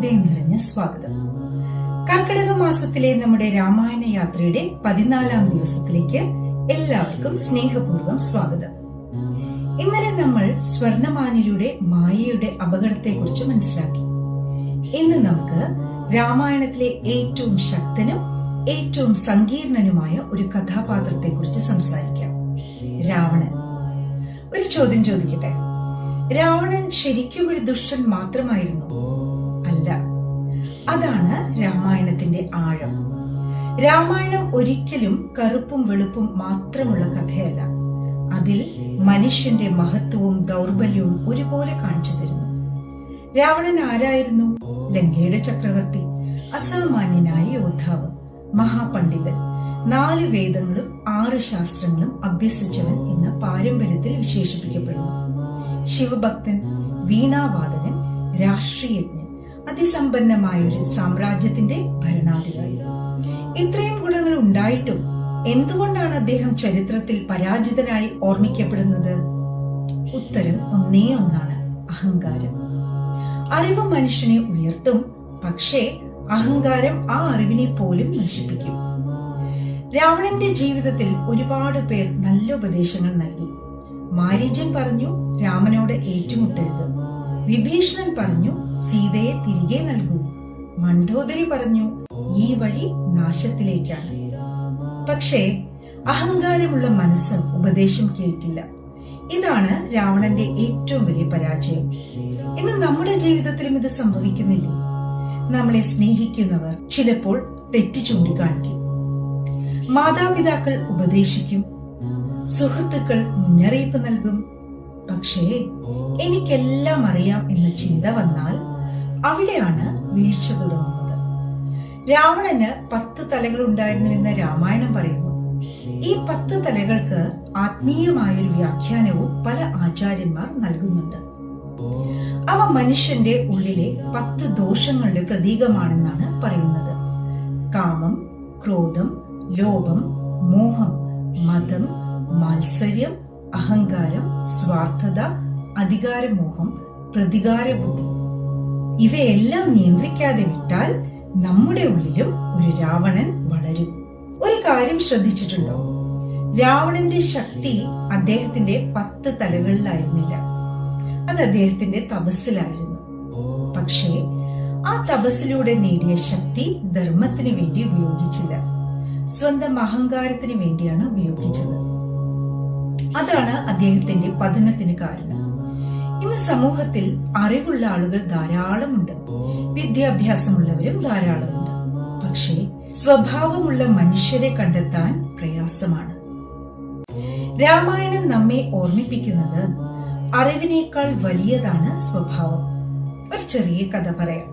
ഹൃദയം നിറഞ്ഞ സ്വാഗതം. കർക്കിടക മാസത്തിലെ നമ്മുടെ രാമായണ യാത്രയുടെ 14ാം ദിവസത്തിലേക്ക് എല്ലാവർക്കും സ്നേഹപൂർവ്വം സ്വാഗതം. ഇന്നലെ നമ്മൾ സ്വർണമാനിലൂടെ മായയുടെ അപകടത്തെക്കുറിച്ച് മനസ്സിലാക്കി. ഇന്ന് നമുക്ക് രാമായണത്തിലെ ഏറ്റവും ശക്തനും ഏറ്റവും സങ്കീർണനുമായ ഒരു കഥാപാത്രത്തെക്കുറിച്ച് സംസാരിക്കാം, രാവണൻ. ഒരു ചോദ്യം ചോദിക്കട്ടെ, രാവണൻ ശരിക്കും ഒരു ദുഷ്ടൻ മാത്രമായിരുന്നു? അല്ല. അതാണ് രാമായണത്തിന്റെ ആഴം. രാമായണം ഒരിക്കലും കറുപ്പും വെളുപ്പും മാത്രമുള്ള കഥയല്ല. അതിൽ മനുഷ്യന്റെ മഹത്വവും ദൗർബല്യവും ഒരുപോലെ കാണിച്ചു തരുന്നു. രാവണൻ ആരായിരുന്നു? ലങ്കയുടെ ചക്രവർത്തി, അസാമാന്യനായ യോദ്ധാവ്, മഹാപണ്ഡിതൻ, 4 വേദങ്ങളും 6 ശാസ്ത്രങ്ങളും അഭ്യസിച്ചവൻ എന്ന പാരമ്പര്യത്തിൽ വിശേഷിപ്പിക്കപ്പെടുന്നു. ശിവഭക്തൻ, വീണാവാദകൻ, രാഷ്ട്രീയജ്ഞൻ, അതിസമ്പന്നമായ ഒരു സാമ്രാജ്യത്തിന്റെ ഭരണാധികാരി. ഇത്രയും ഗുണങ്ങൾ ഉണ്ടായിട്ടും എന്തുകൊണ്ടാണ് അദ്ദേഹം ചരിത്രത്തിൽ പരാജിതനായി ഓർമ്മിക്കപ്പെടുന്നത്? ഉത്തരം ഒന്നേ ഒന്നാണ്: അഹങ്കാരം. അറിവ് മനുഷ്യനെ ഉയർത്തും, പക്ഷേ അഹങ്കാരം ആ അറിവിനെ പോലും നശിപ്പിക്കും. രാവണന്റെ ജീവിതത്തിൽ ഒരുപാട് പേർ നല്ല ഉപദേശങ്ങൾ നൽകി. മാരീചൻ പറഞ്ഞു രാമനോട് ഏറ്റുമുട്ടരുത്. വിഭീഷണൻ പറഞ്ഞു സീതയെ തിരികെ നൽകൂ. മണ്ഡോദരി പറഞ്ഞു ഈ വഴി നാശത്തിലേക്കാണ്. പക്ഷേ അഹങ്കാരമുള്ള മനസ്സ് ഉപദേശം കേൾക്കില്ല. ഇതാണ് രാവണന്റെ ഏറ്റവും വലിയ പരാജയം. ഇന്ന് നമ്മുടെ ജീവിതത്തിലും ഇത് സംഭവിക്കുന്നില്ലേ? നമ്മളെ സ്നേഹിക്കുന്നവർ ചിലപ്പോൾ തെറ്റ് ചൂണ്ടിക്കാണിക്കും. മാതാപിതാക്കൾ ഉപദേശിക്കും, സുഹൃത്തുക്കൾ മുന്നറിയിപ്പ് നൽകും. പക്ഷേ എനിക്കെല്ലാം അറിയാം എന്ന ചിന്ത വന്നാൽ അവിടെയാണ് വീഴ്ച തുടങ്ങുന്നത്. രാവണന് 10 തലകൾ ഉണ്ടായിരുന്നുവെന്ന് രാമായണം പറയുന്നു. ഈ 10 തലകൾക്ക് ആത്മീയമായൊരു വ്യാഖ്യാനവും പല ആചാര്യന്മാർ നൽകുന്നുണ്ട്. അവ മനുഷ്യന്റെ ഉള്ളിലെ 10 ദോഷങ്ങളുടെ പ്രതീകമാണെന്നാണ് പറയുന്നത്. കാമം, ക്രോധം, ലോഭം, മോഹം, മതം, മാത്സര്യം, അഹങ്കാരം, സ്വാർത്ഥത, അധികാരമോഹം, പ്രതികാരബുദ്ധി. ഇവയെല്ലാം നിയന്ത്രിക്കാതെ വിട്ടാൽ നമ്മുടെ ഉള്ളിലും ഒരു രാവണൻ വളരും. ഒരു കാര്യം ശ്രദ്ധിച്ചിട്ടുണ്ടോ? രാവണന്റെ ശക്തി അദ്ദേഹത്തിന്റെ 10 തലകളിലായിരുന്നില്ല. അത് അദ്ദേഹത്തിന്റെ തപസ്സിലായിരുന്നു. പക്ഷേ ആ തപസ്സിലൂടെ നേടിയ ശക്തി ധർമ്മത്തിന് വേണ്ടി ഉപയോഗിച്ചില്ല, സ്വന്തം അഹങ്കാരത്തിന് വേണ്ടിയാണ് ഉപയോഗിച്ചത്. അതാണ് അദ്ദേഹത്തിന്റെ പതനത്തിന് കാരണം. ഇന്ന് സമൂഹത്തിൽ അറിവുള്ള ആളുകൾ ധാരാളമുണ്ട്, വിദ്യാഭ്യാസമുള്ളവരും ധാരാളമുണ്ട്. പക്ഷേ സ്വഭാവമുള്ള മനുഷ്യരെ കണ്ടെത്താൻ പ്രയാസമാണ്. രാമായണം നമ്മെ ഓർമ്മിപ്പിക്കുന്നത് അറിവിനേക്കാൾ വലിയതാണ് സ്വഭാവം. ഒരു ചെറിയ കഥ പറയാം.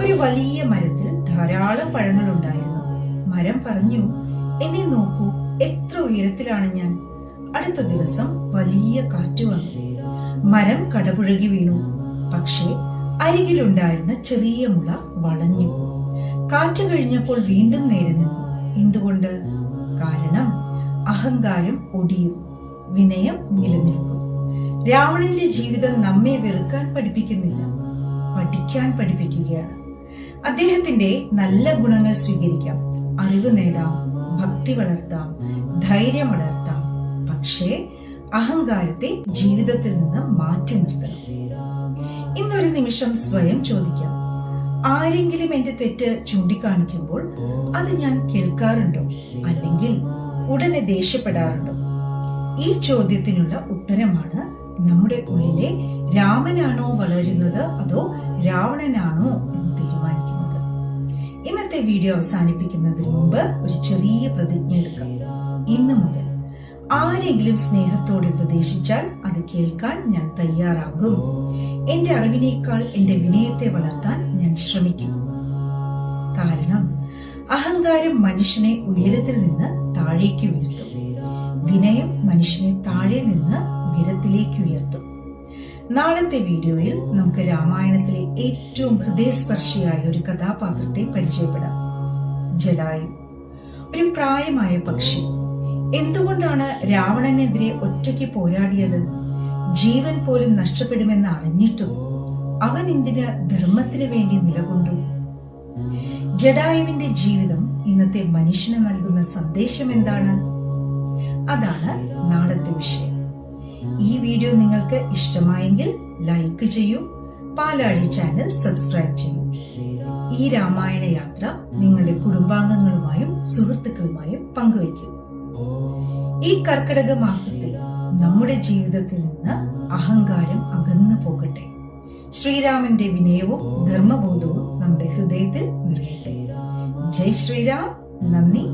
ഒരു വലിയ മരത്തിൽ ധാരാളം പഴങ്ങൾ ഉണ്ടായിരുന്നു. മരം പറഞ്ഞു, എന്നെ നോക്കൂ, എത്ര ഉയരത്തിലാണ് ഞാൻ. അടുത്ത ദിവസം വലിയ കാറ്റ് വന്നു. മരം കടപുഴകി വീണു. പക്ഷേ അരികിലുണ്ടായിരുന്ന ചെറിയ മുള വളഞ്ഞു. കാറ്റ് കഴിഞ്ഞപ്പോൾ വീണ്ടും നേരെ നിന്നു. എന്തുകൊണ്ട്? കാരണം അഹങ്കാരം ഒടിയും, വിനയം നിലനിൽക്കും. രാവണന്റെ ജീവിതം നമ്മെ വെറുക്കാൻ പഠിപ്പിക്കുന്നില്ല, പഠിക്കാൻ പഠിപ്പിക്കുകയാണ്. അദ്ദേഹത്തിന്റെ നല്ല ഗുണങ്ങൾ സ്വീകരിക്കാം, അറിവ് നേടാം, ഭക്തി വളർത്താം, ധൈര്യം വളർത്താം. പക്ഷേ അഹങ്കാരത്തെ ജീവിതത്തിൽ നിന്ന് മാറ്റി നിർത്തണം. ഇന്നൊരു നിമിഷം സ്വയം ചോദിക്കാം, ആരെങ്കിലും എന്റെ തെറ്റ് ചൂണ്ടിക്കാണിക്കുമ്പോൾ അത് ഞാൻ കേൾക്കാറുണ്ടോ, അല്ലെങ്കിൽ ഉടനെ ദേഷ്യപ്പെടാറുണ്ടോ? ഈ ചോദ്യത്തിനുള്ള ഉത്തരമാണ് നമ്മുടെ ഉള്ളിലെ രാമനാണോ വളരുന്നത് അതോ രാവണനാണോ എന്ന് തീരുമാനിക്കുന്നത്. ഇന്നത്തെ വീഡിയോ അവസാനിപ്പിക്കുന്നതിന് മുമ്പ് ഒരു ചെറിയ പ്രതിജ്ഞ എടുക്കാം. ഇന്നു മുതൽ ആരെങ്കിലും സ്നേഹത്തോടെ ഉപദേശിച്ചാൽ അത് കേൾക്കാൻ ഞാൻ തയ്യാറാകും. എന്റെ അറിവിനേക്കാൾ എന്റെ വിനയത്തെ വളർത്താൻ ഞാൻ ശ്രമിക്കും. കാരണം അഹങ്കാരം മനുഷ്യനെ ഉയരത്തിൽ നിന്ന് താഴേക്ക് വീഴ്ത്തും, വിനയം മനുഷ്യനെ താഴെ നിന്ന് ഉയരത്തിലേക്ക് ഉയർത്തും. നാളത്തെ വീഡിയോയിൽ നമുക്ക് രാമായണത്തിലെ ഏറ്റവും ഹൃദയസ്പർശിയായ ഒരു കഥാപാത്രത്തെ പരിചയപ്പെടാം, ജടായു. ഒരു പ്രായമായ പക്ഷി. എന്തുകൊണ്ടാണ് രാവണനെതിരെ ഒറ്റയ്ക്ക് പോരാടിയത്? ജീവൻ പോലും നഷ്ടപ്പെടുമെന്ന് അറിഞ്ഞിട്ടും അവൻ എന്തിന് ധർമ്മത്തിന് വേണ്ടി നിലകൊണ്ടു? ജഡായുവിന്റെ ജീവിതം ഇന്നത്തെ മനുഷ്യന് നൽകുന്ന സന്ദേശം എന്താണ്? അതാണ് നാളത്തെ വിഷയം. ഈ വീഡിയോ നിങ്ങൾക്ക് ഇഷ്ടമായെങ്കിൽ ലൈക്ക് ചെയ്യൂ, പാലാഴി ചാനൽ സബ്സ്ക്രൈബ് ചെയ്യൂ. ഈ രാമായണ യാത്ര നിങ്ങളുടെ കുടുംബാംഗങ്ങളുമായും സുഹൃത്തുക്കളുമായും പങ്കുവയ്ക്കൂ. ഈ കർക്കിടക മാസത്തിൽ നമ്മുടെ ജീവിതത്തിൽ നിന്ന് അഹങ്കാരം അകന്നു പോകട്ടെ. ശ്രീരാമന്റെ വിനയവും ധർമ്മബോധവും നമ്മുടെ ഹൃദയത്തിൽ നിറയട്ടെ. ജയ് ശ്രീരാം. നന്ദി.